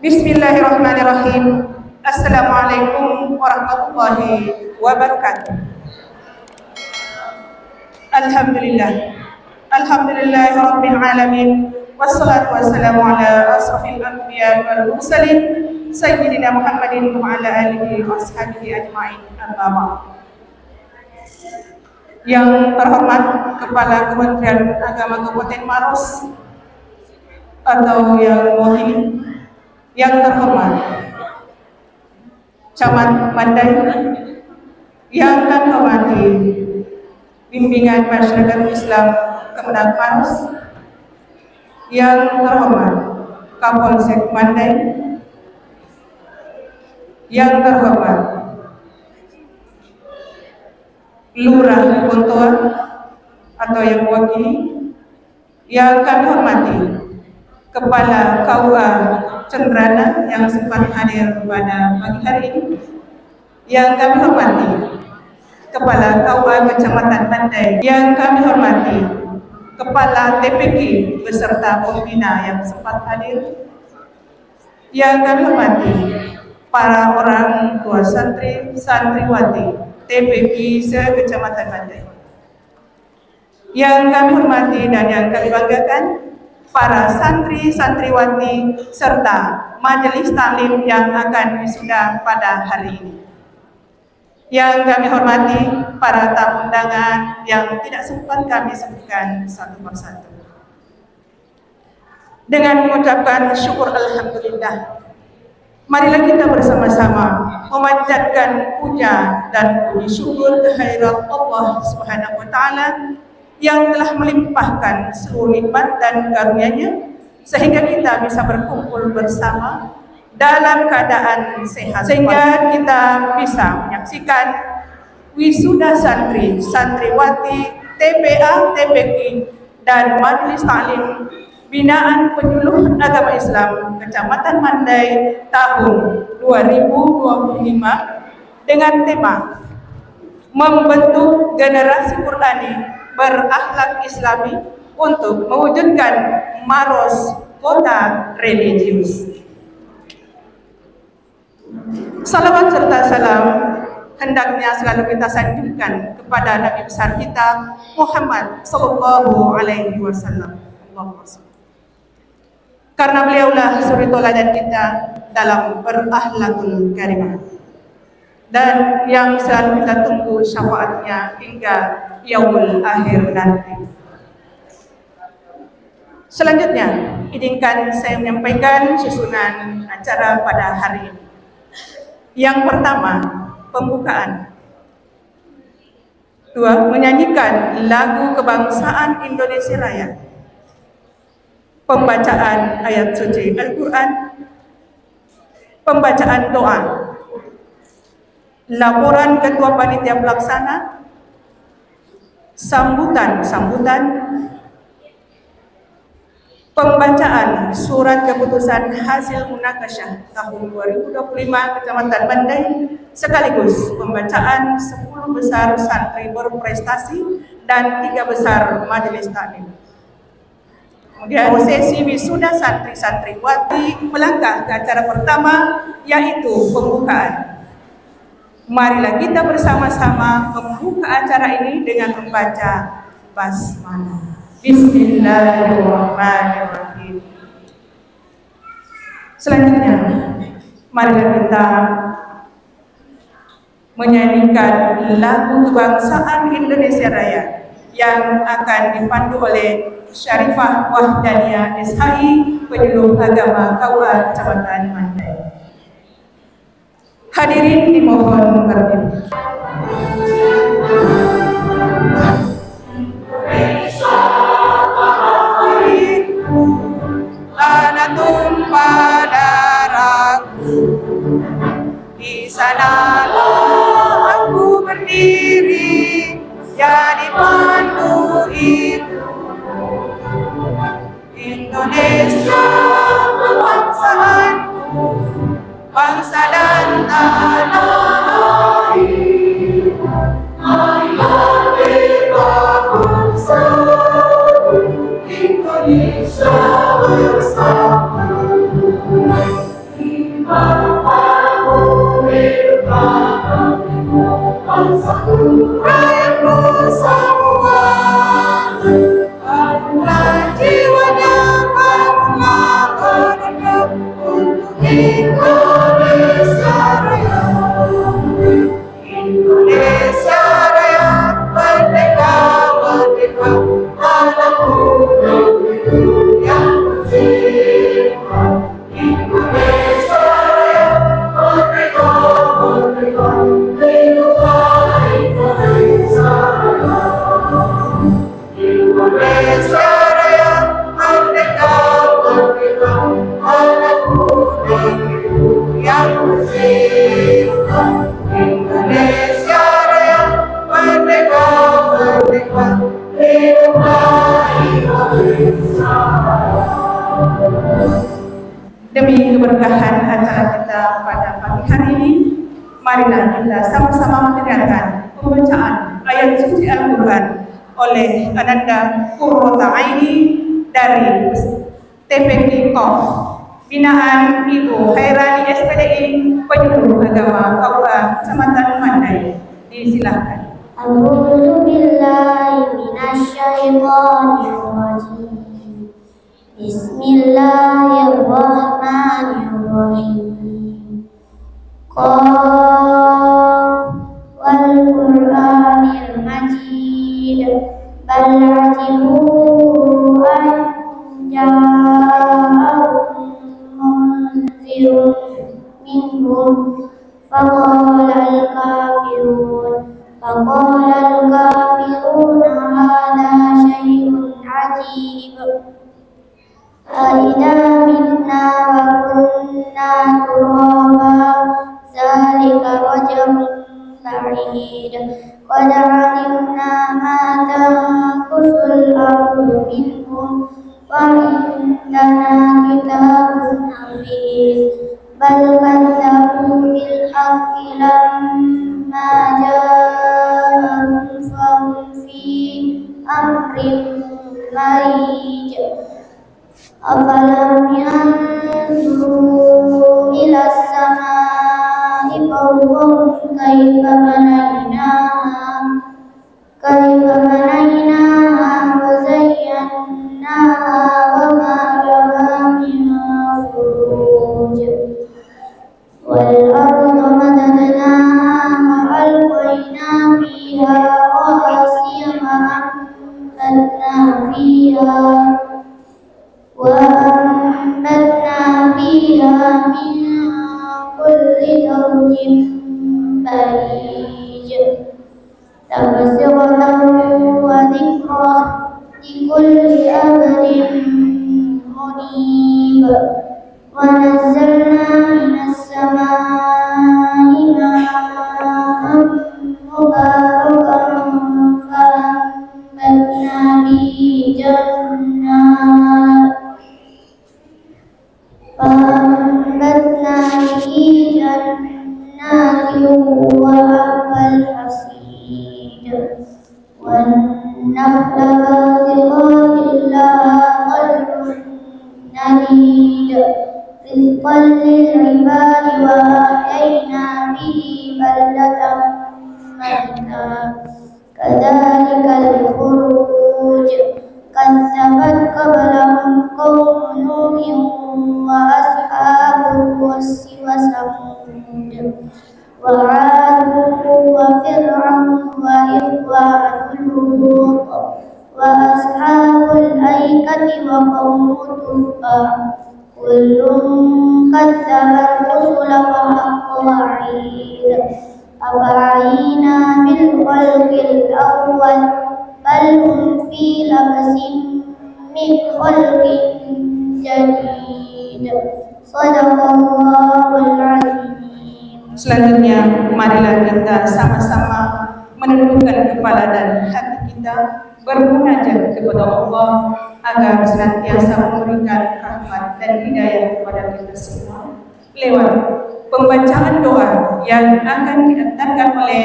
Bismillahirrahmanirrahim. Assalamualaikum warahmatullahi wabarakatuh. Alhamdulillah. Alhamdulillahirabbil alamin. Wassalatu wassalamu ala asrofil anbiya wal mursalin sayyidina Muhammadin wa ala alihi wa ashabihi ajma'in. Amma ba'd. Yang terhormat Kepala Kementerian Agama Kabupaten Maros atau yang mewakili, yang terhormat Camat Mandai, yang kami hormati Bimbingan Masyarakat Islam Kemenang Maros, yang terhormat Kapolsek Mandai, yang terhormat Lurah Bontoa atau yang mewakili, yang kami hormati Kepala KUA Cendrana yang sempat hadir pada pagi hari ini, yang kami hormati Kepala KUA Kecamatan Mandai, yang kami hormati Kepala TPK beserta pembina yang sempat hadir, yang kami hormati para orang tua santri santriwati TPK se-Kecamatan Mandai, yang kami hormati dan yang kami banggakan para santri santriwati serta majelis taklim yang akan wisuda pada hari ini, yang kami hormati para tamu undangan yang tidak sempat kami sebutkan satu persatu. Dengan mengucapkan syukur alhamdulillah, marilah kita bersama-sama memanjatkan puja dan puji syukur kehadirat Allah Subhanahu wa taala yang telah melimpahkan seluruh nikmat dan karunia-Nya sehingga kita bisa berkumpul bersama dalam keadaan sehat, sehingga kita bisa menyaksikan wisuda santri santriwati TPA TPK dan majelis taklim binaan penyuluh agama Islam Kecamatan Mandai tahun 2025 dengan tema membentuk generasi Qurani berakhlak Islami untuk mewujudkan Maros kota religius. Salawat serta salam hendaknya selalu kita sanjungkan kepada Nabi besar kita Muhammad sallallahu alaihi wasallam. Karena beliaulah suri teladan kita dalam berakhlakul karimah dan yang selalu kita tunggu syafaatnya hingga yaumul akhir nanti. Selanjutnya, izinkan saya menyampaikan susunan acara pada hari ini. Yang pertama, pembukaan. Dua, menyanyikan lagu kebangsaan Indonesia Raya. Pembacaan ayat suci Al-Quran. Pembacaan doa. Laporan Ketua Panitia Pelaksana, sambutan, pembacaan surat keputusan hasil munakasyah tahun 2025 Kecamatan Mandai, sekaligus pembacaan 10 besar santri berprestasi dan 3 besar majelis taklim. Kemudian sesi wisuda santri-santriwati melangkah ke acara pertama, yaitu pembukaan. Marilah kita bersama-sama membuka acara ini dengan membaca basmalah. Bismillahirrahmanirrahim. Selanjutnya, marilah kita menyanyikan lagu kebangsaan Indonesia Raya yang akan dipandu oleh Syarifah Wahdaniyah SHI, penyuluh agama KUA Kecamatan Mandai. Hadirin dimohon berdiri. Tanah tumpah darahku, di sanalah aku berdiri, jadi pandu itu. Indonesia kebangsaanku, bangsa dan tanah air. Marilah kita bersatu, Indonesia bersatu. keberkahan acara kita pada pagi hari ini, marilah kita sama-sama mendengarkan pembacaan ayat suci Al-Quran oleh Ananda Qurrata Aini dari TPK KOF binaan Ibu Khairani SPDI Penyuluh Agama KUA Kecamatan Mandai. Disilahkan. A'udzu billahi minasyaitonir rajim. Bismillahirrahmanirrahim. Qaf wal Qur'anil Majid. Bal ajibu an ja'ahum munzirun minhum faqala al-kafirun hadha syai'un ajib. Aida mitna wa kunna turaba zalika rajulun ba'id. Qad alimna ma tanqusul ardu minhum wa indana kitabun hafiz. Bal kadzabu bil haqqi lamma ja'ahum fahum fi amrin marij. Afalam yanzuru ila as-samaa'i fawqahum kaifa banaynaha wa zayyanaha wa ma laha min furuj. Wal arda madadnaha wa alqayna fiha rawasiya wa وأنبتنا فيها من كل زوج بهيج تبصرة وذكرى لكل أمر منيب. ونزلنا من السماء ماء مباركا فأنبتنا به جنات وحب الحصيد والنخل باسقات لها طلع نضيد رزقا للعباد وأحيينا به بلدة ميتا كذلك الخروج. كذبت قبلهم قوم نوح وأصحاب الرس وثمود وعاد وفرعون وإخوان لوط وأصحاب الأيكة وقوم تبع كل كذب الرسل فحق وعيد. أفعينا بالخلق الأول بل هم في لبس من خلق جديد. Sadaqallahul azim. Selanjutnya, marilah kita sama-sama menundukkan kepala dan hati kita bermunajat kepada Allah agar senantiasa memberikan rahmat dan hidayah kepada kita semua lewat pembacaan doa yang akan diantarkan oleh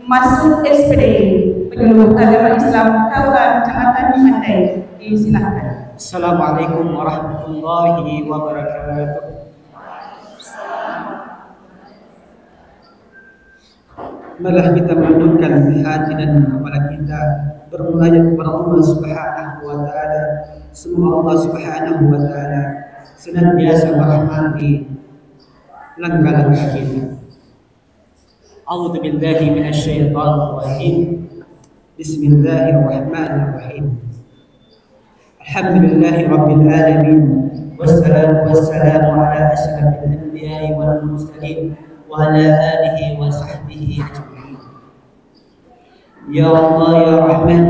Masud SPDI Penyuluh Agama Islam KUA Kecamatan Mandai. Disilahkan. Assalamualaikum warahmatullahi wabarakatuh. Marilah kita menundukkan hati dan kepala kita bermunajat kepada Allah Subhanahu wa taala. Semoga Allah Subhanahu wa taala senantiasa merahmati langkah-langkah kita. A'udzu billahi minasyaitonir rajim. Bismillahirrahmanirrahim. Alhamdulillahi rabbil alamin. Wassalatu wassalamu ala asyrafil anbiya'i wal mursalin wa ala alihi wa sahbihi ajma'in. Ya Allah ya Rahman,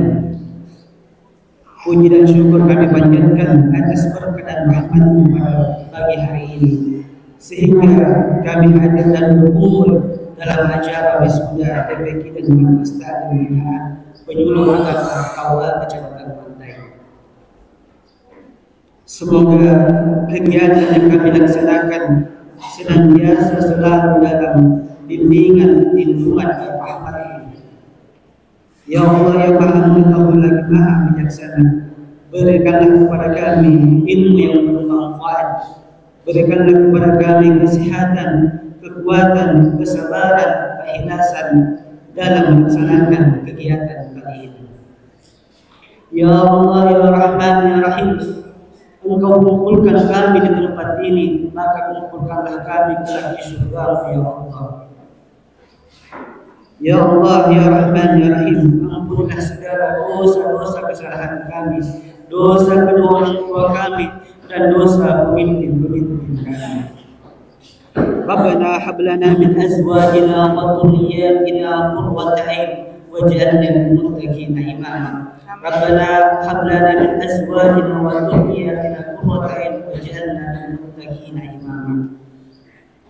puji dan syukur kami panjatkan atas berkat dan rahmat-Mu pada pagi hari ini, sehingga kami hadir dan berkumpul dalam acara wisuda TPK dan Majelis Taklim Binaan Penyuluh Agama KUA Kecamatan Mandai. Semoga kegiatan yang kami laksanakan senantiasa selalu dalam bimbingan lindungan dan rahmat-Mu. Ya Allah yang Maha Mengetahui lagi Maha Bijaksana, berikanlah kepada kami ilmu yang bermanfaat, berikanlah kepada kami kesehatan, kekuatan, kesabaran, keikhlasan dalam melaksanakan kegiatan kali ini. Ya Allah ya Rahman ya Rahim, Engkau kumpulkan kami di tempat ini, maka kumpulkanlah kami kelak di surga, ya Allah. Ya Allah, ya Rahman, ya Rahim, ampunilah segala dosa-dosa kesalahan kami, dosa kedua orang tua kami, dan dosa pemimpin-pemimpin kami. Rabbana hab lana min azwajina wa dhurriyyatina qurrata a'yun waj'alna lil muttaqina imama. Rabbana hab lana min azwajina wa dhurriyyatina qurrata a'yun waj'alna lil muttaqina imama.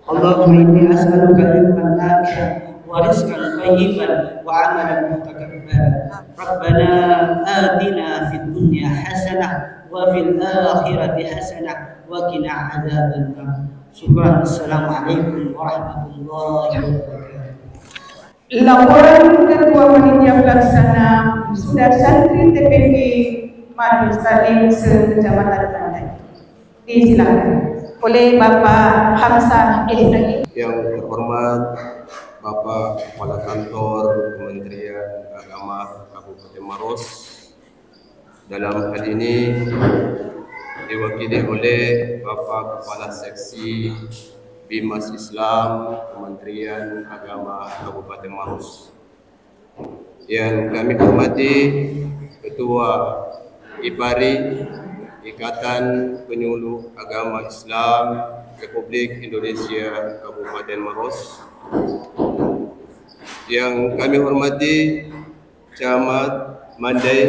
Allahumma inni as'aluka ilman nafi'an wa rizqan thayyiban wa 'amalan mutaqabbalan. Rabbana atina fid dunya hasanah wa fil akhirati hasanah wa qina 'adzabannar. Syukran. Assalamualaikum warahmatullahi wabarakatuh. Laporan Ketua Panitia Pelaksana Sudah Santri TPP Majelis Taklim se-Kecamatan Pantai. Disilakan oleh Bapak Hamzah Ibrahim. Yang terhormat Bapak Kepala Kantor Kementerian Agama Kabupaten Maros, dalam hal ini diwakili oleh Bapak Kepala Seksi Bimas Islam Kementerian Agama Kabupaten Maros. Yang kami hormati Ketua IPARI, Ikatan Penyuluh Agama Islam Republik Indonesia Kabupaten Maros. Yang kami hormati Camat Mandai,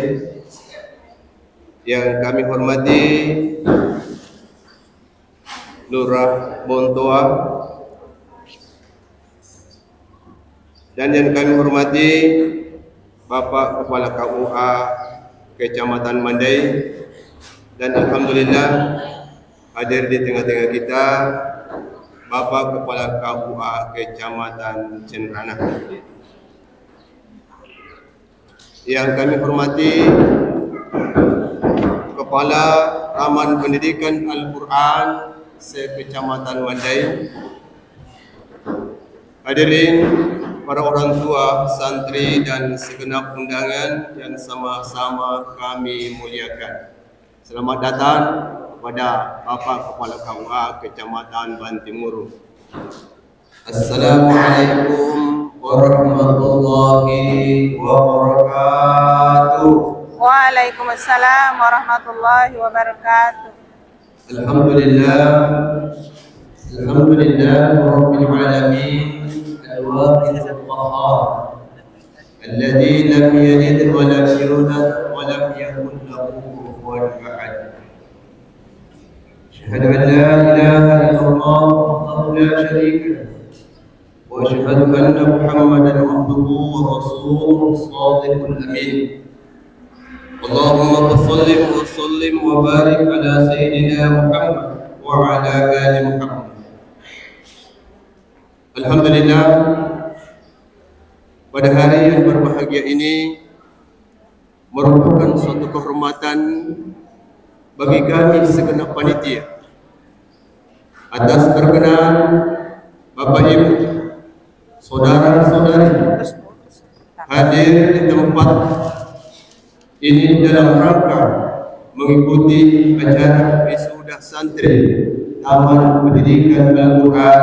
yang kami hormati Lurah Bontoa, dan yang kami hormati Bapak Kepala KUA Kecamatan Mandai, dan alhamdulillah hadir di tengah-tengah kita Bapak Kepala KUA Kecamatan Cenrana. Yang kami hormati Kepala Taman Pendidikan Al-Quran se-Kecamatan Mandai, hadirin para orang tua, santri dan segenap undangan yang sama-sama kami muliakan. Selamat datang kepada Bapak Kepala KUA Kecamatan Bantimuru. Assalamualaikum warahmatullahi wabarakatuh. Waalaikumsalam warahmatullahi wabarakatuh. Alhamdulillah Rabbil Alamin, al-wahid al-qahhar, alladhi lam yalid wa lam yulad wa lam yakun lahu kufuwan ahad. Asyhadu an la ilaha illallah wahdahu la syarika lahu wa asyhadu anna Muhammadan abduhu wa rasuluhu as-sadiqul amin. Allahumma salli wa sallim wa barik ala sayyidina Muhammad wa ala ali Muhammad. Alhamdulillah, pada hari yang berbahagia ini merupakan suatu kehormatan bagi kami segenap panitia atas perkenan Bapak Ibu, saudara-saudari hadir di tempat ini dalam rangka mengikuti acara wisuda santri Taman Pendidikan Al-Quran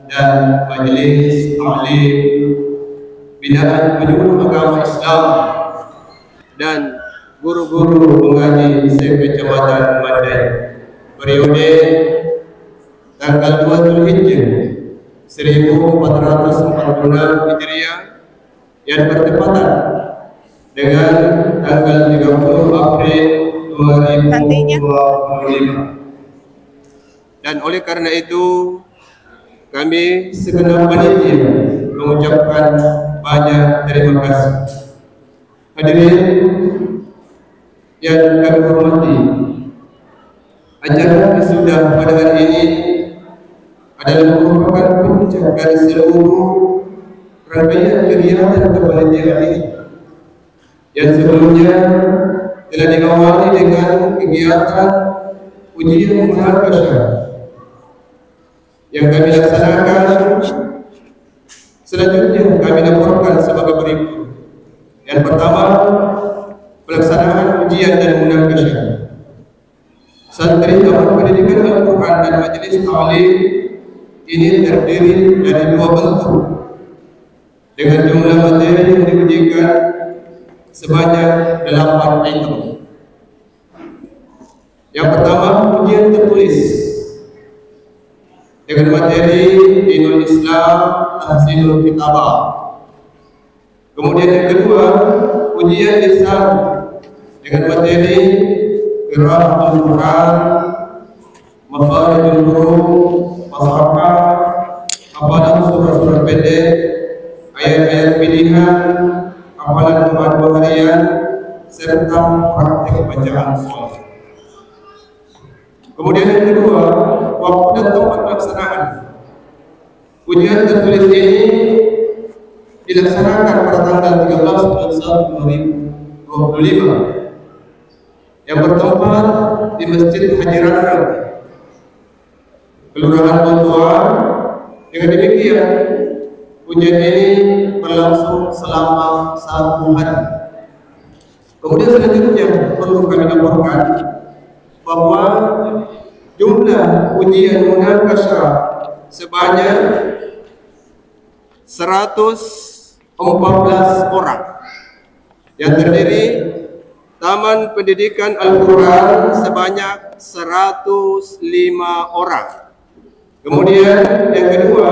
dan Majelis Taklim Binaan Penyuluh Agama Islam dan guru-guru mengaji se-Kecamatan Mandai periode tanggal 2 Zulhijjah 1446 Hijriah yang bertepatan dengan tanggal 30 April 2025. Dan oleh karena itu kami segenap panitia mengucapkan banyak terima kasih. Hadirin yang kami hormati, Acara wisuda pada hari ini adalah merupakan puncak dari seluruh rangkaian kegiatan kepanitiaan ini yang sebelumnya telah diawali dengan kegiatan ujian munakasyah yang kami laksanakan. Selanjutnya kami laporkan sebagai berikut. Yang pertama, pelaksanaan ujian dan munakasyah. Santri Taman Pendidikan Al-Quran dan Majelis Ta'lim ini terdiri dari dua bentuk dengan jumlah materi yang diujikan sebanyak 8 item. Yang pertama, ujian tertulis dengan materi Dinul Islam Tahsinul Kitabah. Kemudian yang kedua, ujian lisan dengan materi Qira'atul Quran, Makharijul Huruf, Fasahah, hafalan surah-surah pendek, ayat-ayat pilihan, hafalan Jumat harian, serta praktik bacaan sholat. Kemudian yang kedua, waktu dan tempat pelaksanaan. Ujian tertulis ini dilaksanakan pada tanggal 13 bulan 1 2025 yang bertempat di Masjid Haji Randang, Kelurahan Bontoan. Dengan demikian, ujian ini berlangsung selama 1 hari. Kemudian selanjutnya perlu kami laporkan bahwa jumlah ujian munakasyah sebanyak 114 orang yang terdiri Taman Pendidikan Al-Quran sebanyak 105 orang. Kemudian yang kedua,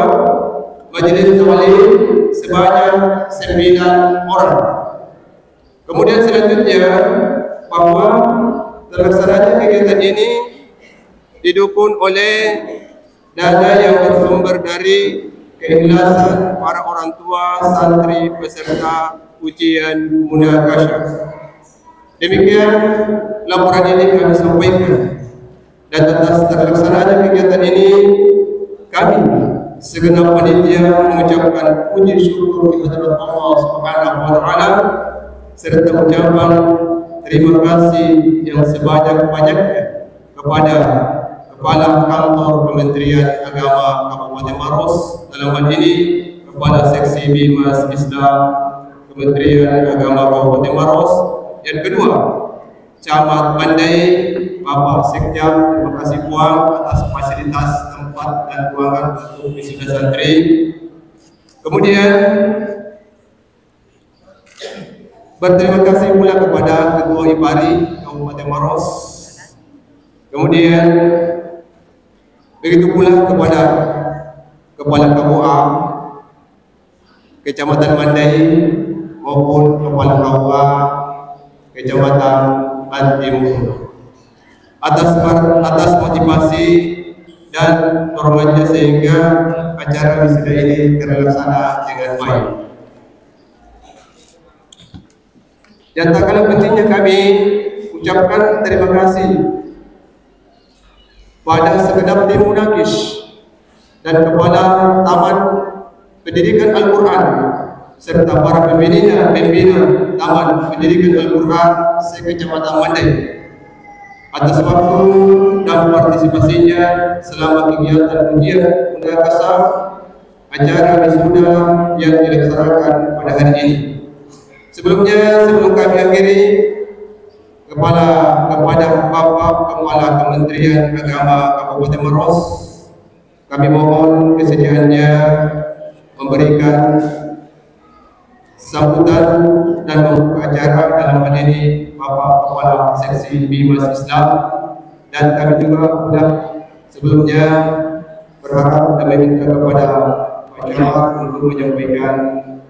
Majelis Ta'lim sebanyak 9 orang. Kemudian selanjutnya bahwa terlaksananya kegiatan ini didukung oleh dana yang bersumber dari keikhlasan para orang tua santri peserta ujian munakasyah. Demikian laporan ini kami sampaikan, dan atas terlaksananya kegiatan ini kami segenap panitia mengucapkan puji syukur kehadirat Allah Subhanahu wa taala serta ucapan terima kasih yang sebanyak-banyaknya kepada Kepala Kantor Kementerian Agama Kabupaten Maros, dalam hal ini Kepala Seksi Bimas Islam Kementerian Agama Kabupaten Maros. Yang kedua, Camat Bandai, Bapak Sekjam, terima kasih Puan atas fasilitas tempat dan ruangan untuk wisuda santri. Kemudian berterima kasih pula kepada Ketua IPARI Kabupaten Maros. Kemudian begitu pula kepada Kepala KUA Kecamatan Mandai maupun Kepala KUA Kecamatan Bantimur atas motivasi dan dorongannya sehingga acara wisuda ini terlaksana dengan baik. Dan tak kalah pentingnya kami ucapkan terima kasih pada segenap tim munakis dan Kepala Taman Pendidikan Al-Quran serta para pembina Taman Pendidikan Al-Quran se-Kecamatan Mandai atas waktu dan partisipasinya selama kegiatan ujian munakasyah acara wisuda yang dilaksanakan pada hari ini. Sebelum kami akhiri, kepada Bapak Kepala Kementerian Agama Kabupaten Maros, kami mohon kesediaannya memberikan sambutan dan membuka acara dalam hal ini Bapak Kepala Seksi Bimas Islam, dan kami juga sudah sebelumnya berharap dan meminta kepada Pak Camat untuk menyampaikan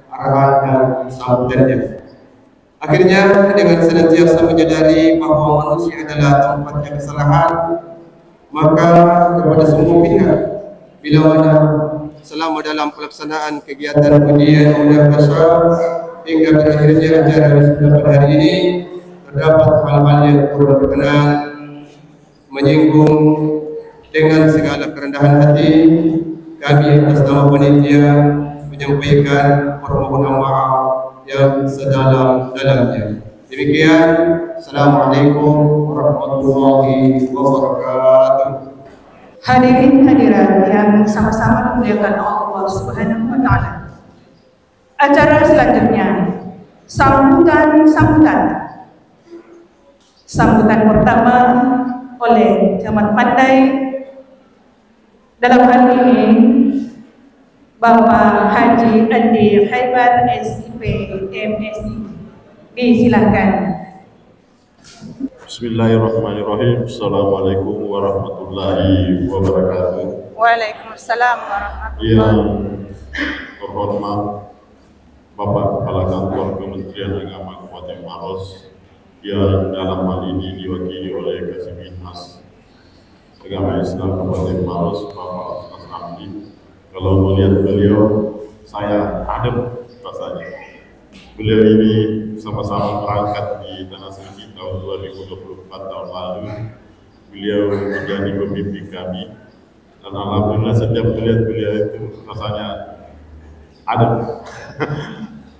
arahan dan sambutannya. Akhirnya, dengan senantiasa menyadari bahwa manusia adalah tempatnya kesalahan, maka kepada semua pihak, bila mana selama dalam pelaksanaan kegiatan ujian munakasyah hingga berakhirnya acara wisuda pada hari ini terdapat hal-hal yang kurang berkenan, menyinggung dengan segala kerendahan hati, kami atas nama panitia menyampaikan permohonan maaf yang sedalam-dalamnya. Demikian, Assalamualaikum warahmatullahi wabarakatuh. Hadirin hadirat yang sama-sama dimuliakan Allah Subhanahu wa taala. Acara selanjutnya sambutan pertama oleh Camat Pandai, dalam hal ini Bapak Haji Andi Haibar SIP MSI. Disilakan. Bismillahirrahmanirrahim. Assalamualaikum warahmatullahi wabarakatuh. Waalaikumsalam warahmatullahi Yang terhormat Bapak Kepala Kantor Kementerian Agama Kabupaten Maros, yang dalam hal ini diwakili oleh Kasibinmas Agama Islam Kabupaten Maros, Bapak Ustaz Hamdi. Kalau melihat beliau, saya adem rasanya. Beliau ini sama-sama berangkat di Tanah Suci tahun 2024 tahun lalu. Beliau menjadi pembimbing kami, dan alhamdulillah setiap melihat beliau itu rasanya adem.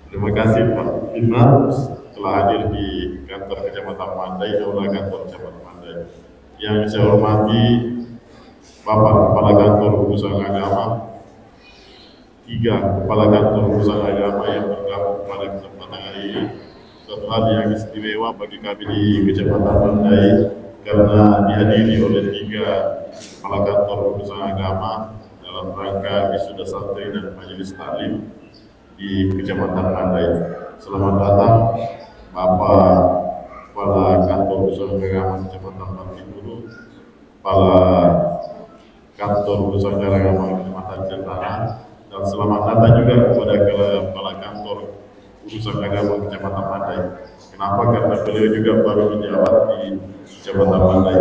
Terima kasih Pak Binmas telah hadir di kantor Kecamatan Mandai, aula kantor Kecamatan Mandai. Yang saya hormati Bapak Kepala Kantor Urusan Agama, 3 Kepala Kantor Urusan Agama yang bergabung pada kesempatan hari ini. Suatu hal yang istimewa bagi kami di Kecamatan Mandai karena dihadiri oleh 3 Kepala Kantor Urusan Agama dalam rangka wisuda santri dan majelis taklim di Kecamatan Mandai. Selamat datang Bapak Kepala Kantor Urusan Agama Kecamatan Mandai Guru, Kepala Kantor Urusan Agama Kecamatan Cendana, dan selamat datang juga kepada Kepala Kantor Urusan Agama Kecamatan Mandai. Kenapa? Karena beliau juga baru menjabat di Kecamatan Mandai.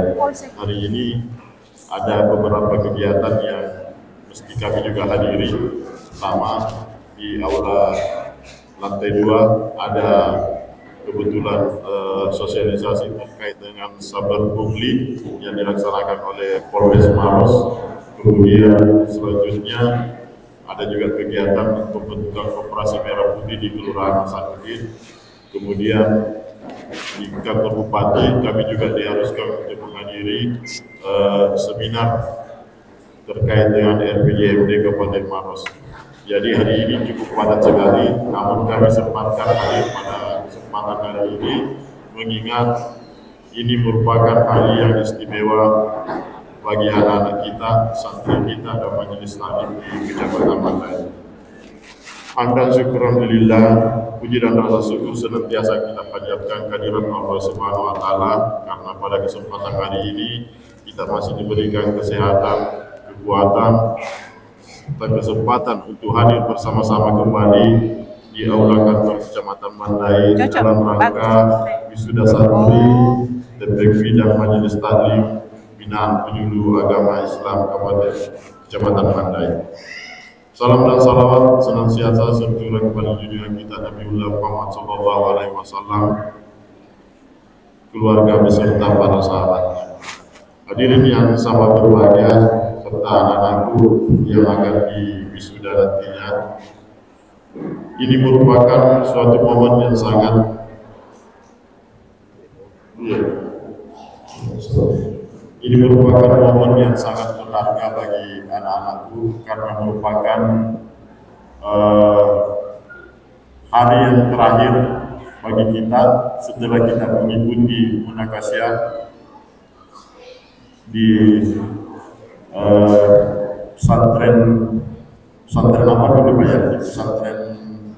Hari ini ada beberapa kegiatan yang mesti kami juga hadiri. Pertama, di aula lantai 2 ada kebetulan sosialisasi terkait dengan saber pungli yang dilaksanakan oleh Polres Maros. Kemudian selanjutnya ada juga kegiatan pembentukan Koperasi Merah Putih di Kelurahan Hasanuddin. Kemudian di kantor Bupati kami juga diharuskan untuk menghadiri seminar terkait dengan RPJMD Kabupaten Maros. Jadi hari ini cukup padat sekali, namun kami sempatkan hadir pada kesempatan hari ini mengingat ini merupakan hari yang istimewa bagi anak-anak kita, santri kita, dan majelis taklim di Kecamatan Mandai. Hamdan syukuran lillah, puji dan rasa syukur senantiasa kita panjatkan kehadirat Allah Subhanahu wa taala karena pada kesempatan hari ini kita masih diberikan kesehatan, kekuatan, dan kesempatan untuk hadir bersama-sama kembali di aula kantor Kecamatan Mandai dalam rangka wisuda santri TPK dan majelis taklim binaan penyuluh agama Islam Kabupaten Kecamatan Mandai. Salam dan salawat senantiasa tercurah kepada junjungan kita Nabiullah Muhammad SAW, keluarga beserta para sahabatnya. Hadirin yang sama berbahagia serta anak-anakku yang akan diwisuda nantinya. Ini merupakan suatu momen yang sangat Ini merupakan momen yang sangat berharga bagi anak-anakku karena merupakan hari yang terakhir bagi kita setelah kita mengikuti munakasyah di pesantren apa dulu Pak ya? Pesantren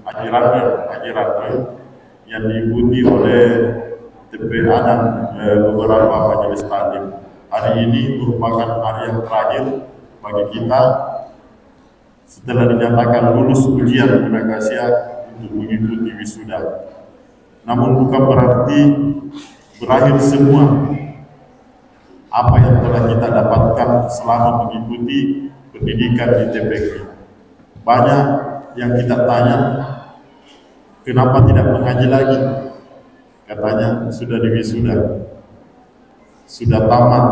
Haji Rantai yang diikuti oleh TPA dan beberapa majelis taklim. Hari ini merupakan hari yang terakhir bagi kita setelah dinyatakan lulus ujian munakasyah untuk mengikuti wisuda. Namun bukan berarti berakhir semua apa yang telah kita dapatkan selama mengikuti pendidikan di TPK. Banyak yang kita tanya, kenapa tidak mengaji lagi? Katanya sudah diwisuda, sudah tamat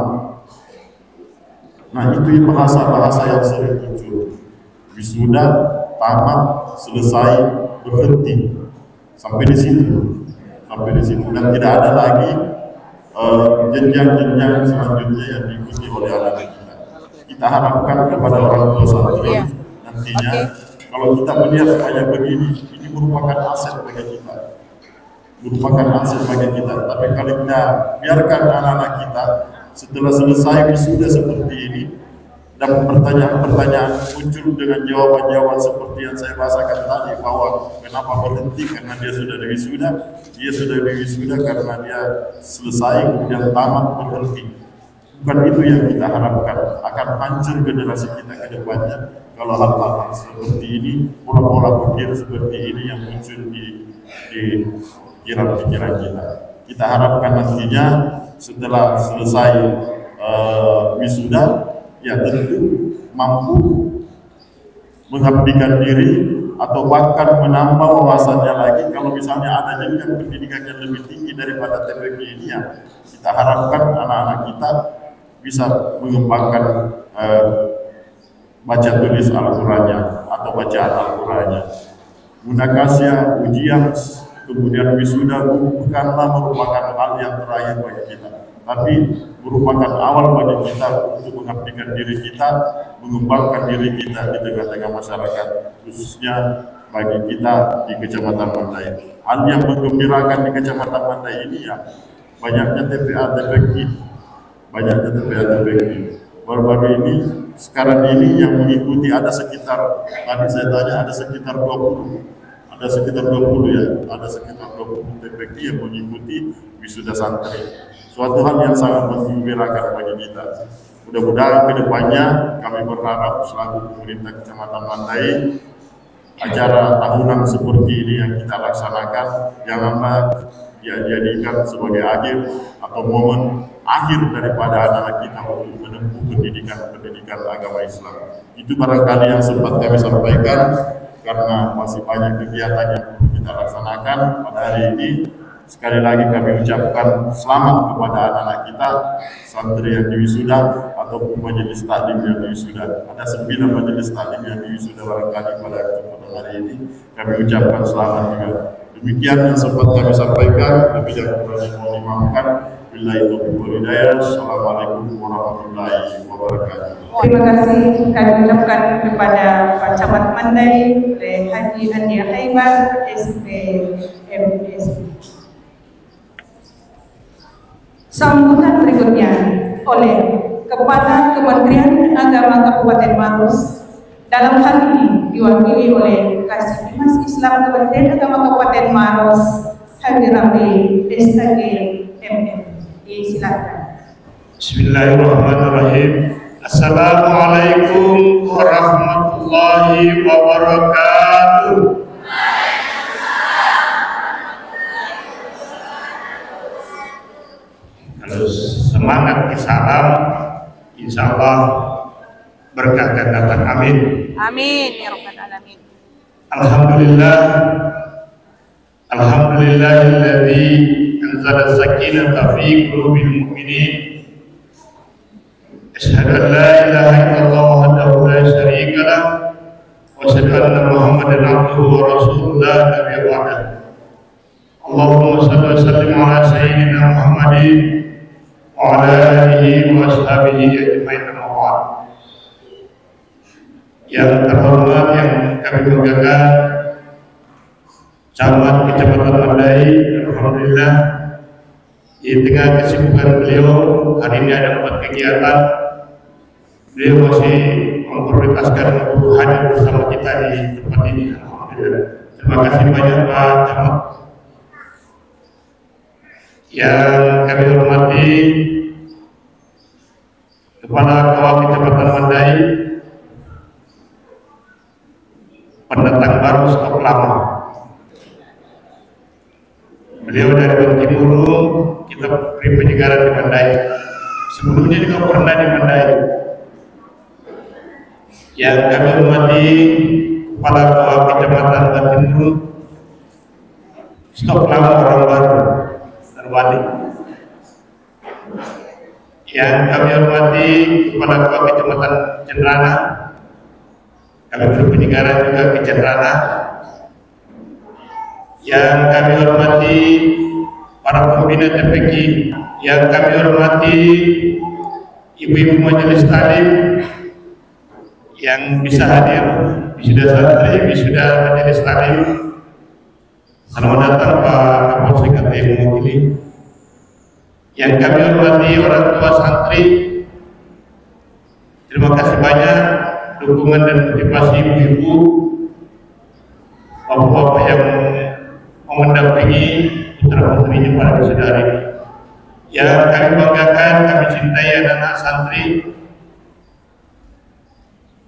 Nah, itu bahasa-bahasa yang sering muncul. Wisuda, tamat, selesai, berhenti. Sampai di situ. Dan tidak ada lagi jenjang-jenjang selanjutnya yang diikuti oleh anak kita. Kita harapkan kepada orang tua santri nantinya, kalau kita melihat kayak begini, ini merupakan aset bagi kita. Tapi kalau kita biarkan anak-anak kita setelah selesai wisuda seperti ini dan pertanyaan-pertanyaan muncul dengan jawaban-jawaban seperti yang saya rasakan tadi, bahwa kenapa berhenti karena dia sudah diwisuda karena dia selesai kemudian tamat berhenti. Bukan itu yang kita harapkan. Akan hancur generasi kita ke depannya kalau hal-hal seperti ini, pola-pola pikir seperti ini yang muncul di pikiran-pikiran kita. Kita harapkan nantinya setelah selesai wisuda, ya tentu mampu mengabdikan diri atau bahkan menambah wawasannya lagi. Kalau misalnya ada jenjang pendidikan yang lebih tinggi daripada TPQ ini, ya kita harapkan anak-anak kita bisa mengembangkan baca tulis Al-Qurannya atau bacaan Al-Qurannya. Munakasya, ujian, kemudian wisuda bukanlah merupakan hal yang terakhir bagi kita, tapi merupakan awal bagi kita untuk mengabdikan diri kita, mengembangkan diri kita di tengah-tengah masyarakat, khususnya bagi kita di Kecamatan Mandai. Hal yang menggembirakan di Kecamatan Mandai ini ya banyaknya TPA-TPQ. Baru-baru ini, sekarang ini yang mengikuti ada sekitar, tadi saya tanya ada sekitar 20 TPQ yang mengikuti wisuda santri. Suatu hal yang sangat menggembirakan bagi kita. Mudah-mudahan kedepannya kami berharap selaku pemerintah Kecamatan Mandai, acara tahunan seperti ini yang kita laksanakan janganlah dijadikan sebagai akhir atau momen akhir daripada anak-anak kita untuk menempuh pendidikan agama Islam. Itu barangkali yang sempat kami sampaikan, karena masih banyak kegiatan yang perlu kita laksanakan pada hari ini. Sekali lagi kami ucapkan selamat kepada anak-anak kita, santri yang diwisuda ataupun majelis taklim yang diwisuda. Ada 9 majelis taklim yang diwisuda barangkali pada kesempatan hari ini. Kami ucapkan selamat juga. Demikian yang sempat kami sampaikan. Lebih dan kurangnya mohon dimaafkan. Billahi taufiq wal hidayah. Assalamualaikum warahmatullahi wabarakatuh. Terima kasih kami ucapkan kepada Pak Camat Mandai, Haji Andi Haibar, SPMS. Sambutan berikutnya oleh Kepala Kementerian Agama Kabupaten Maros, dalam hal ini diwakili oleh Kasih Dinas Islam Kementerian Agama Kabupaten Maros, Haji Ramli SAG MM. Silakan. Bismillahirrahmanirrahim. Assalamualaikum warahmatullahi wabarakatuh. Kalau semangat salam, insya Allah berkah akan datang. Amin. Amin ya rabbal alamin. Alhamdulillahilladzi anzala sakinata fi qulubil mu'minin. Asyhadu an la ilaha illallah wahdahu la syarika lah wa asyhadu anna Muhammadan abduhu wa rasuluhu la nabiyya ba'dah. Allahumma shalli wa sallim ala sayyidina Muhammadin wa ala alihi wa ashabihi ajmain. Yang terhormat, yang kami banggakan, Camat Kecamatan Mandai, alhamdulillah di tengah kesibukan beliau hari ini ada 4 kegiatan. Beliau masih memprioritaskan untuk hadir bersama kita di tempat ini. Alhamdulillah. Terima kasih banyak Pak Camat. Yang kami hormati Kepala Kawal Kecamatan Mandai, pendatang baru stok lama. Beliau dari Bantimurung, kita beri penyegaran di Mandai. Sebelumnya juga pernah di Mandai. Yang kami hormati Kepala Kawal Kecamatan Bantimurung, stok lama orang baru terbalik. yang kami hormati Kepala Ketua Kecamatan Cenrana, Kabinur Penyegaran juga ke Cenrana, yang kami hormati para pembina TPQ, yang kami hormati ibu-ibu majelis taklim yang bisa hadir, wisuda santri, wisuda majelis taklim. Selamat datang Pak Kapolsek yang mewakili. Yang kami hormati orang tua santri, terima kasih banyak dukungan dan motivasi ibu-ibu, bapak-bapak yang mau mendampingi putra-putrinya pada wisuda hari ini. Yang kami banggakan, kami cintai anak-anak santri.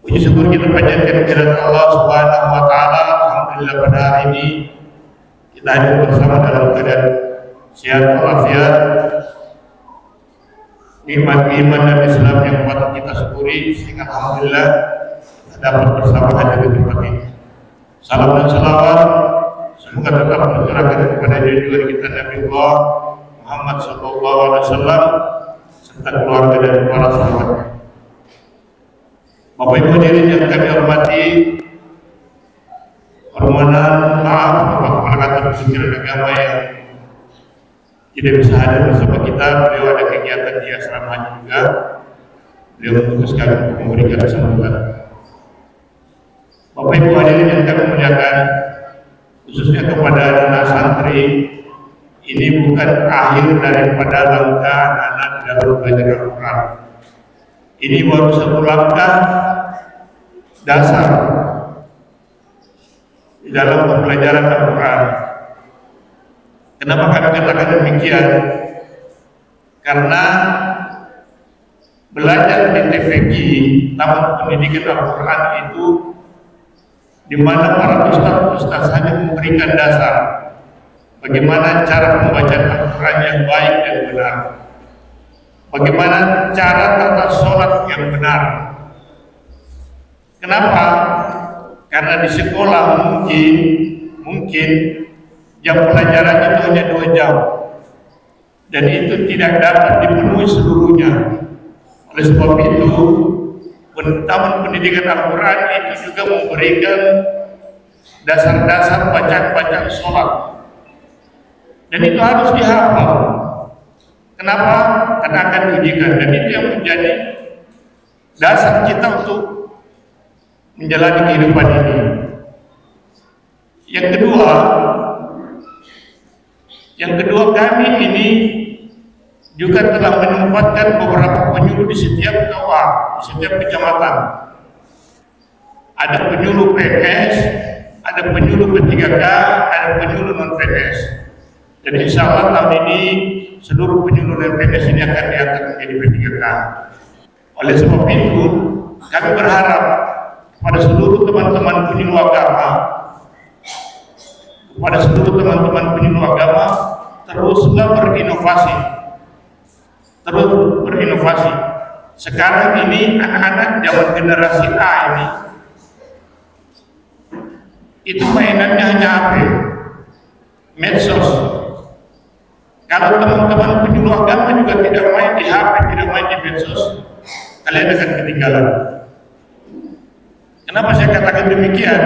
Puji syukur kita panjatkan kehadirat Allah Subhanahu wa taala. Alhamdulillah pada hari ini kita hadir bersama dalam keadaan sehat walafiat. Nikmat iman dan Islam yang patut kita syukuri, sehingga alhamdulillah kita dapat bersama hadir di tempat ini. Salam dan salawat semoga tetap tercurahkan kepada junjungan kita Nabi Allah Muhammad SAW serta keluarga dan para sahabatnya. Bapak Ibu hadirin yang kami hormati, permohonan maaf Bapak Kepala Kantor Pimpinan Agama yang tidak bisa hadir bersama kita. Beliau ada kegiatan di asramanya juga. Beliau memutuskan untuk memberikan sambutan. Bapak Ibu hadirin yang kami muliakan, khususnya kepada anak santri, ini bukan akhir daripada langkah anak dalam belajar Al-Quran. Ini baru satu langkah dasar di dalam pembelajaran Al-Quran. Kenapa kami katakan demikian? Karena belajar di TPQ, Taman Pendidikan Al-Quran itu di mana para ustaz hanya memberikan dasar bagaimana cara pembacaan Al-Quran yang baik dan benar, bagaimana cara tata sholat yang benar. Kenapa? Karena di sekolah mungkin jam pelajarannya itu hanya 2 jam, dan itu tidak dapat dipenuhi seluruhnya. Oleh sebab itu, Taman Pendidikan Al-Quran itu juga memberikan dasar-dasar bacaan-bacaan sholat, dan itu harus dihafal. Kenapa? Karena akan diujikan, dan itu yang menjadi dasar kita untuk menjalani kehidupan ini. Yang kedua, kami ini juga telah menempatkan beberapa penyuluh di setiap KWA, di setiap kecamatan. Ada penyuluh PNS, ada penyuluh P3K, ada penyuluh non-PNS. Dan insya Allah tahun ini seluruh penyuluh dan PNS ini akan diangkat menjadi P3K. Oleh sebab itu, kami berharap kepada seluruh teman-teman penyuluh agama, teruslah berinovasi. Sekarang ini anak-anak zaman generasi A ini itu mainannya hanya HP, medsos. Kalau teman-teman penyuluh agama juga tidak main di HP, tidak main di medsos, kalian akan ketinggalan. Kenapa saya katakan demikian?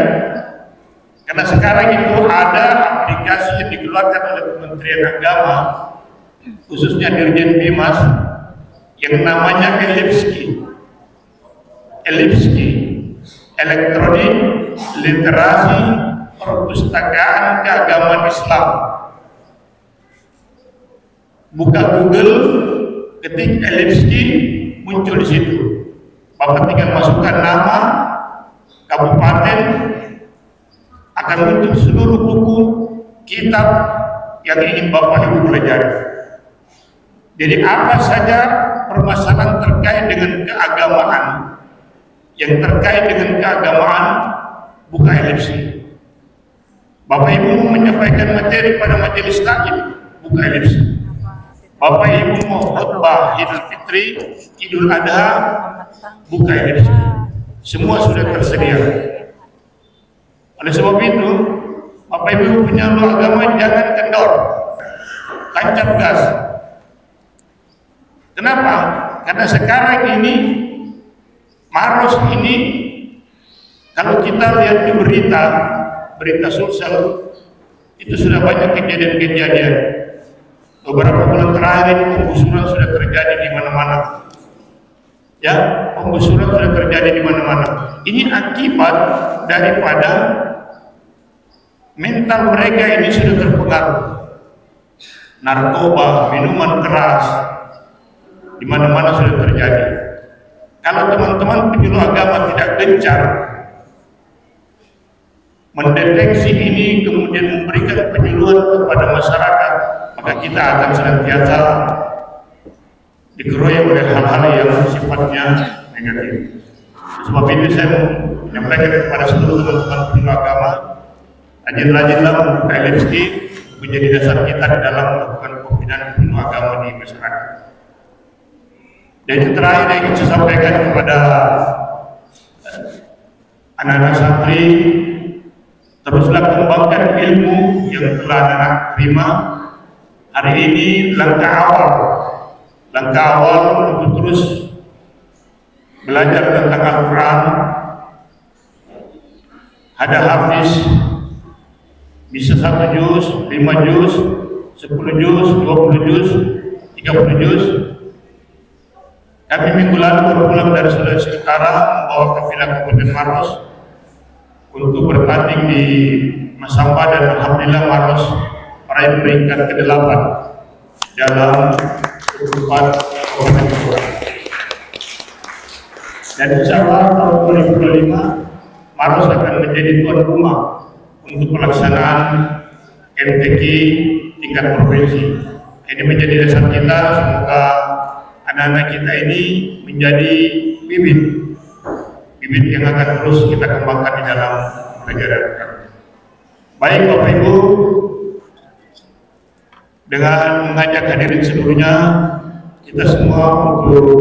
Karena sekarang itu ada aplikasi yang dikeluarkan oleh Kementerian Agama, khususnya Dirjen Bimas, yang namanya Elipski, Elektronik Literasi Perpustakaan Keagamaan Islam. Buka Google, ketik Elipski, muncul di situ. Bapak tinggal masukkan nama, kabupaten, akan muncul seluruh buku, kitab yang ingin Bapak Ibu pelajari. Jadi apa saja permasalahan terkait dengan keagamaan, yang terkait dengan keagamaan, buka Elipsi. Bapak Ibu mau menyampaikan materi pada majelis taklim, buka Elipsi. Bapak Ibu mau khutbah Idul Fitri, Idul Adha, buka Elipsi. Semua sudah tersedia. Oleh sebab itu, Bapak Ibu penyuluh agama jangan kendor, tancap gas. Kenapa? karena sekarang ini Maros ini kalau kita lihat di berita sosial itu sudah banyak kejadian-kejadian. Beberapa bulan terakhir penggusuran sudah terjadi di mana-mana. Ya, penggusuran sudah terjadi di mana-mana. Ini akibat daripada mental mereka ini sudah terpengaruh. Narkoba, minuman keras, di mana-mana sudah terjadi. Kalau teman-teman penyuluh agama tidak gencar mendeteksi ini kemudian memberikan penyuluhan kepada masyarakat, maka kita akan senantiasa dikeroyok oleh hal-hal yang sifatnya negatif. Sebab itu saya menyampaikan kepada seluruh teman-teman penyuluh agama, rajin-rajinlah membuka LFC menjadi dasar kita di dalam melakukan pembinaan penyuluh agama di masyarakat. Dan yang terakhir yang ingin saya sampaikan kepada anak-anak santri, teruslah kembangkan ilmu yang telah anak terima. Hari ini langkah awal untuk terus belajar tentang Al-Quran. Ada hafiz bisa 1 juz, 5 juz, 10 juz, 20 juz, 30 juz. Kami minggu lalu baru pulang dari Sulawesi Utara membawa kafilah Kabupaten Maros untuk bertanding di Masamba, dan alhamdulillah Maros meraih peringkat ke-8 dalam 24 kabupaten kota. Dan insya Allah tahun 2025 Maros akan menjadi tuan rumah untuk pelaksanaan MTQ tingkat provinsi. Ini menjadi dasar kita, semoga anak-anak kita ini menjadi bibit yang akan terus kita kembangkan di dalam negara kita. Baik Bapak Ibu, dengan mengajak hadirin seluruhnya, kita semua untuk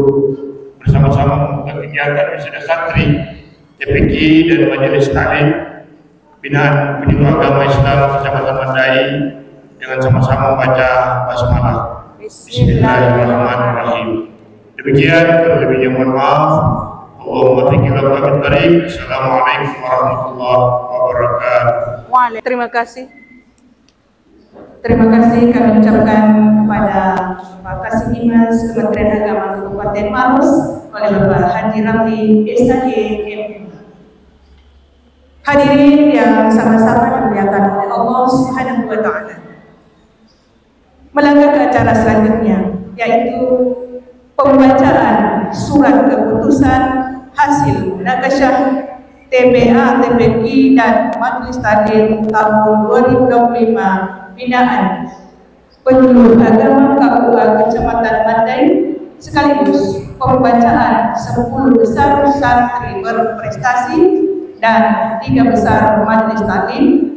bersama-sama membuka kegiatan wisuda santri TPQ dan Majelis Taklim Binaan Penyuluh Agama Islam Kecamatan Mandai dengan sama-sama membaca basmalah. Bismillahirrahmanirrahim. Demikian, lebihnya mohon maaf. Assalamualaikum warahmatullahi wabarakatuh. Terima kasih. Terima kasih kami ucapkan kepada Pak Kasimimas Kementerian Agama Kabupaten Maros oleh Bapak Haji Ramli SHG MM. Hadirin yang sama-sama dimuliakan oleh Allah Subhanahu wa Ta'ala. Melangkah ke acara selanjutnya, yaitu pembacaan surat keputusan hasil munakasyah TPA, TPQ dan Majelis Taklim tahun 2025 binaan Penyuluh Agama KUA Kecamatan Mandai, sekaligus pembacaan 10 besar santri berprestasi dan 3 besar Majelis Taklim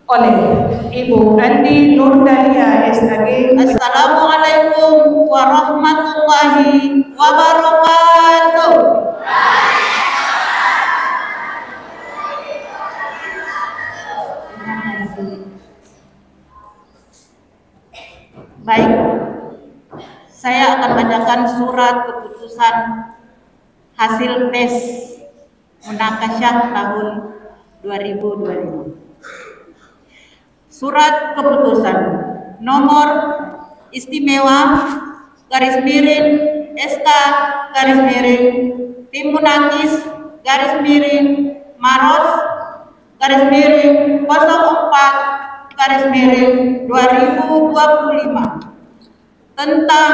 oleh Ibu Andi Nurdalia SHG. Assalamualaikum warahmatullahi wabarakatuh. Baik, saya akan bacakan surat keputusan hasil tes munakasyah tahun 2025. Surat keputusan nomor istimewa garis miring SK garis miring Tim Munakis garis miring Maros garis miring 04 garis miring 2025 tentang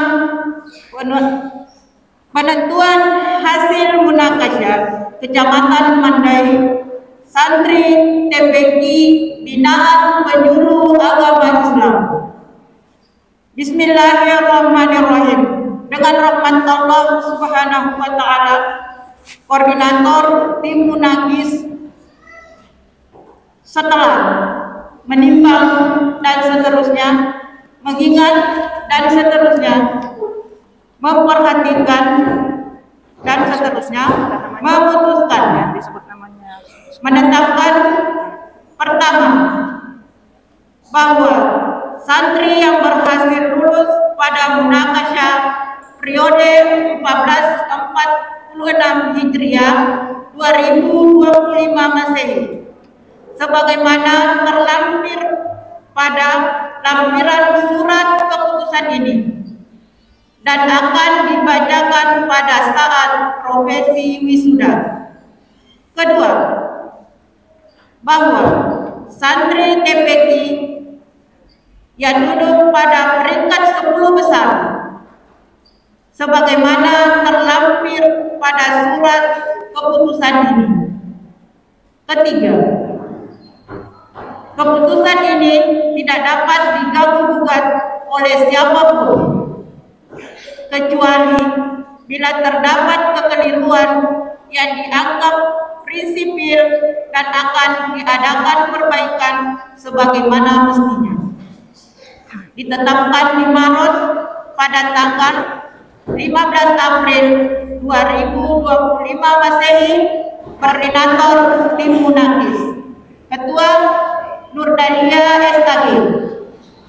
penentuan hasil munakasyah Kecamatan Mandai santri TPQ binaan Penyuluh Agama Islam. Bismillahirrahmanirrahim. Dengan rahmat Allah Subhanahu wa Ta'ala, koordinator tim Munakis setelah menimbang dan seterusnya, mengingat dan seterusnya, memperhatikan dan seterusnya, memutuskan menetapkan pertama bahwa santri yang berhasil lulus pada munakasyah periode 1446 Hijriah 2025 Masehi sebagaimana terlampir pada lampiran surat keputusan ini dan akan dibacakan pada saat profesi wisuda. Kedua, bahwa santri TPQ yang duduk pada peringkat 10 besar sebagaimana terlampir pada surat keputusan ini. Ketiga, keputusan ini tidak dapat diganggu-gugat oleh siapapun kecuali bila terdapat kekeliruan yang dianggap prinsipil dan akan diadakan perbaikan sebagaimana mestinya. Ditetapkan di Maros pada tanggal 15 April 2025 Masehi, Koordinator Tim Munakis, Ketua Nurdalia SKG,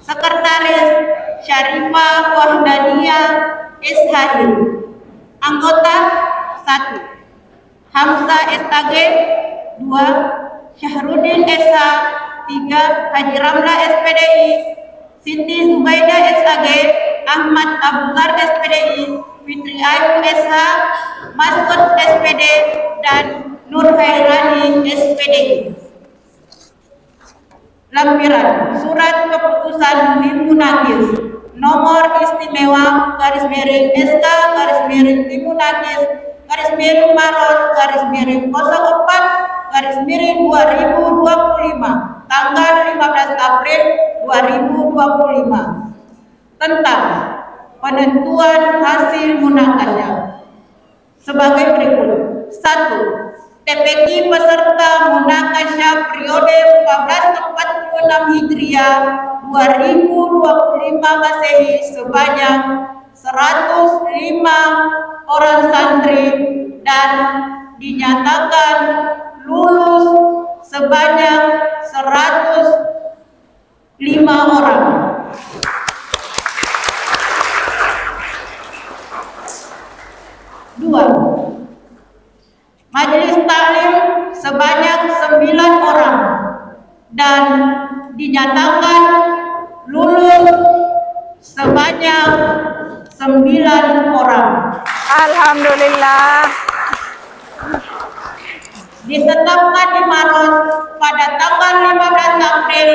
Sekretaris Syarifah Wahdania SHI, Anggota 1 Hamzah SKG, 2 Syahrudin SH, 3 Haji Ramla SPDI, Siti Zubaida SAG, Ahmad Abuzar SPDI, Fitri Ayu SH, Masud SPD, dan Nur Hairani SPDI. Lampiran Surat Keputusan Tim Munakis Nomor Istimewa _SK_Tim Munakis _Maros _04/2025 tanggal 15 April 2025 tentang penentuan hasil munakasya sebagai berikut. 1. TPQ peserta munakasya periode 1446 Hijriah 2025 Masehi sebanyak 105 orang santri dan dinyatakan lulus sebanyak 105 orang. 2. Majelis Taklim sebanyak 9 orang dan dinyatakan lulus sebanyak 9 orang. Alhamdulillah. Ditetapkan di Maros pada tanggal 15 April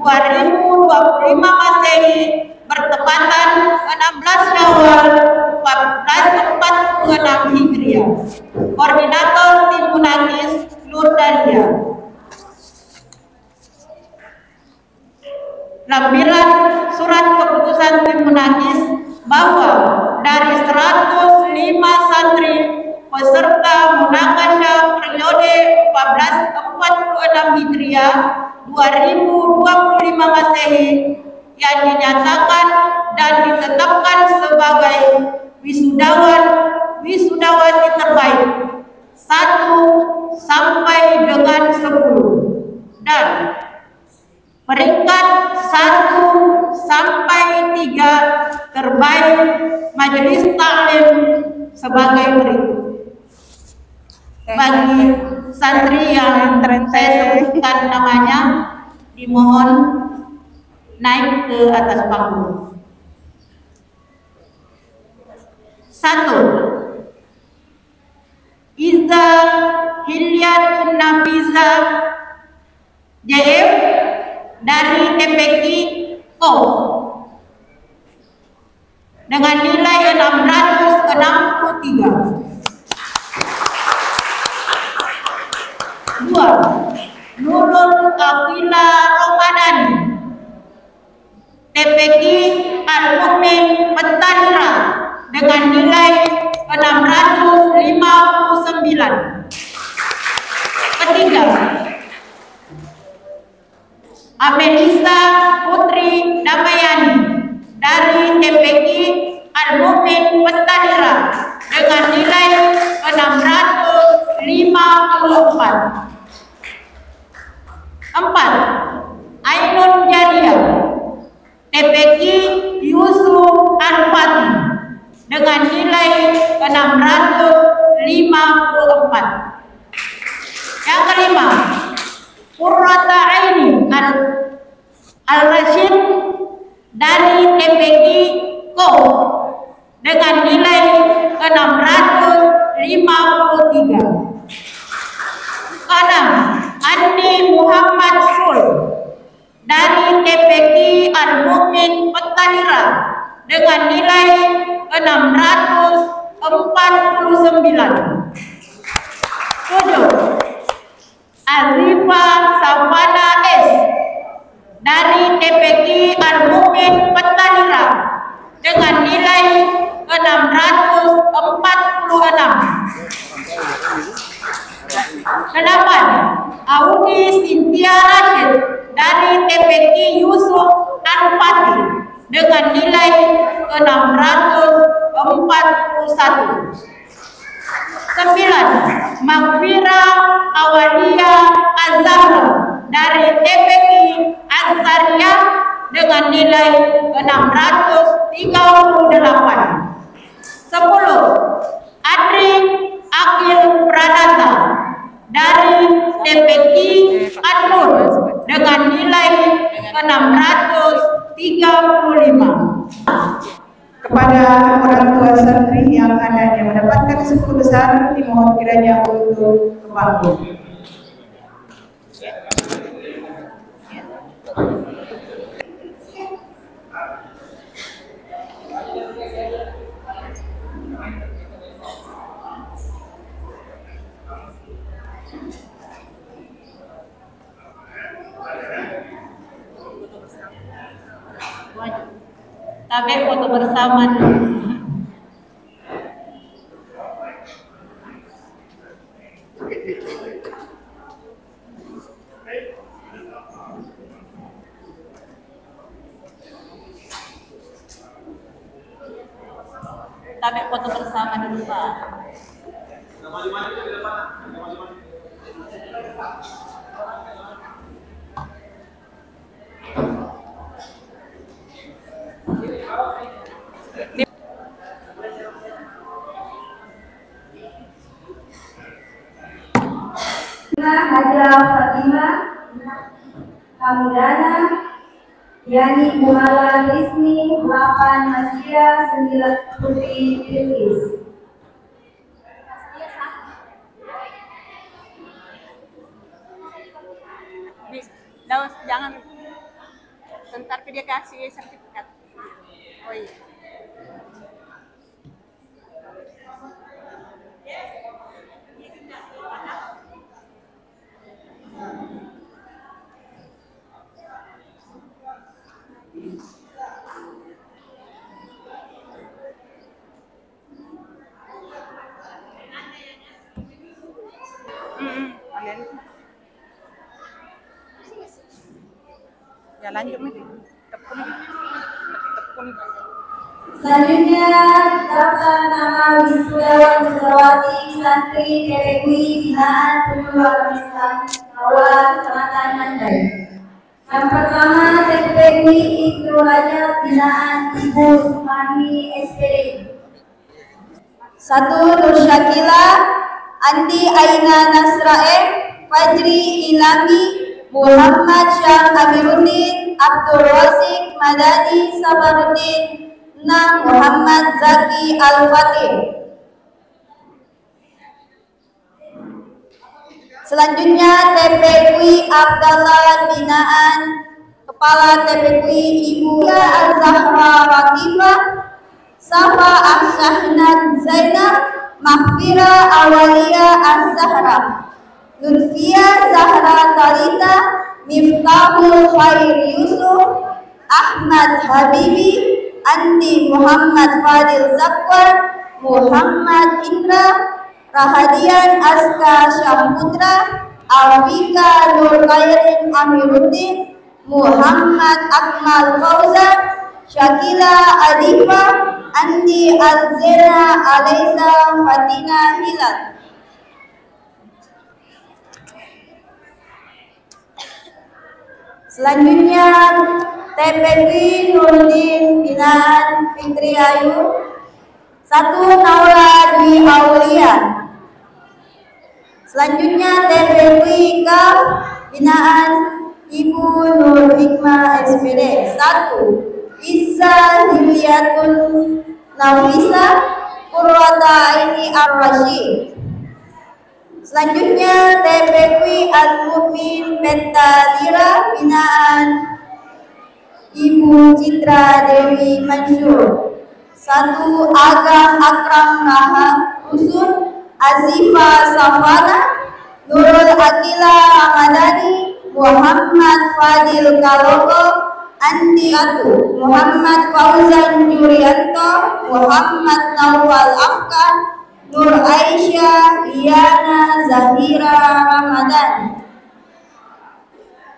2025 Masehi bertepatan 16 Syawal 1446 Hijriah. Koordinator Tim Munakis Nurdalia. Lampiran Surat Keputusan Tim Munakis bahwa dari 105 santri peserta munakasya periode 1446 Hijriah 2025 Masehi yang dinyatakan dan ditetapkan sebagai wisudawati terbaik 1 sampai dengan 10 dan peringkat 1 sampai 3 terbaik Majelis Taklim sebagai berikut. Bagi santri yang saya sebutkan namanya, dimohon naik ke atas panggung. 1. Iza Hilyatun Nafiza JF dari TPQ O dengan nilai 663. 2. Nurul Aqila Romadani TPQ Al-Mu'min Pentanira dengan nilai 659. Ketiga, Amelisa Putri Damayani dari TPQ Al-Mu'min Pentanira dengan nilai 654. 4. Ainun Jariah TPQ Yusuf Al-Fatih dengan nilai 654. Yang kelima, Qurrata Aini Al-Rashid dari TPQ Ko dengan nilai 653. Keenam, Andi Muhammad Sul dari TPQ Al-Mu'min Petalira dengan nilai 649. 7. Arifa Savana S dari TPQ Al-Mu'min Petalira dengan nilai 646. 8. Audi Cynthia Rashid dari TPQ Yusuf Al-Fatih dengan nilai 641. 9. Magfira Awalia Azhara dari TPQ Ansariyah dengan nilai 638. 10. Adri Akil Pradata dari TPQ An-Nur dengan nilai 635. Kepada orang tua santri yang ada yang mendapatkan 10 besar, dimohon kiranya untuk kebanggaan. Tapi foto bersama dulu. Tapi foto bersama dulu, Pak. Hajah Fatimah Hamdana Yani Muhammad Rizni 8 Masya 9 Putri Bilqis. Jangan bentar dia kasih sertifikat. Oh iya. Ya lanjut nih. Tepun. Selanjutnya daftar nama wisuda wisudawati santri TPQ binaan Pemuda Islam Awal Kecamatan Mandai. Yang pertama TPQ Ibnu Rajab binaan Ibu Sumani SPD. 1. Nur Syakila, Andi Aina Nasraem, Fajri Ilami, Muhammad Syah Amiruddin, Abdul Wasik Madani Sabaruddin, 6. Muhammad Zaki Al-Fatih. Selanjutnya TPQ Abdallah binaan Kepala TPQ Ibu Al-Zahra Ratifah, Safa Ahsahnat Zainab, Mahfira Awalia Az-Zahra, Lutfia Zahra Talita, Miftahul Khair Yusuf, Ahmad Habibi, Andi Muhammad Fadil Zakwar, Muhammad Indra, Rahadian Aska Syahputra, Alfika Nur Khairin Amiruddin, Muhammad Akmal Fauzan, Syakila Adifa, Andi Alzena Alaiza Fatina Hilal. Selanjutnya TPQ Nurdin binaan Fikri Ayu. 1 Naura Dwi Aulia. Selanjutnya TPQI Kaf binaan Ibu Nur Hikmah SPD. 1 Izza Hilyatul Nafisa Qurrata Aini Ar-Rasyid. Selanjutnya TPQI Al-Mu'min Pentalira binaan Ibu Citra Dewi Mansur. 1 Agam Akram Raha Rusun Azifa Safana Nurul Akila Ramadhani Muhammad Fadil Kaloko Andi Atu Muhammad Fauzan Jurianto Muhammad Naufal Afkan Nur Aisyah Liana Zahira Ramadan.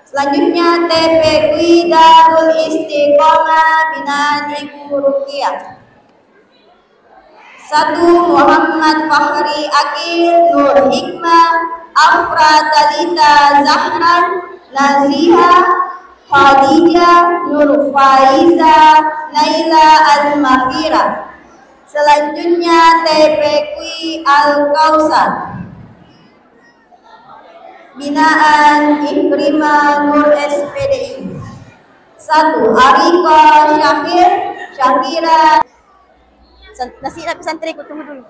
Selanjutnya TPQI Darul Istiqomah binaan Ibu Rukiah. 1 Muhammad Fahri Akil Nur Hikmah Afra Talita Zahran Naziha Khadijah Nur Faiza Naila Al-Mahira. Selanjutnya TPQI Al-Kausar binaan Ikrimah Nur SPDI. 1 Ariko Syakir Syakira. Nasi santriku tunggu dulu.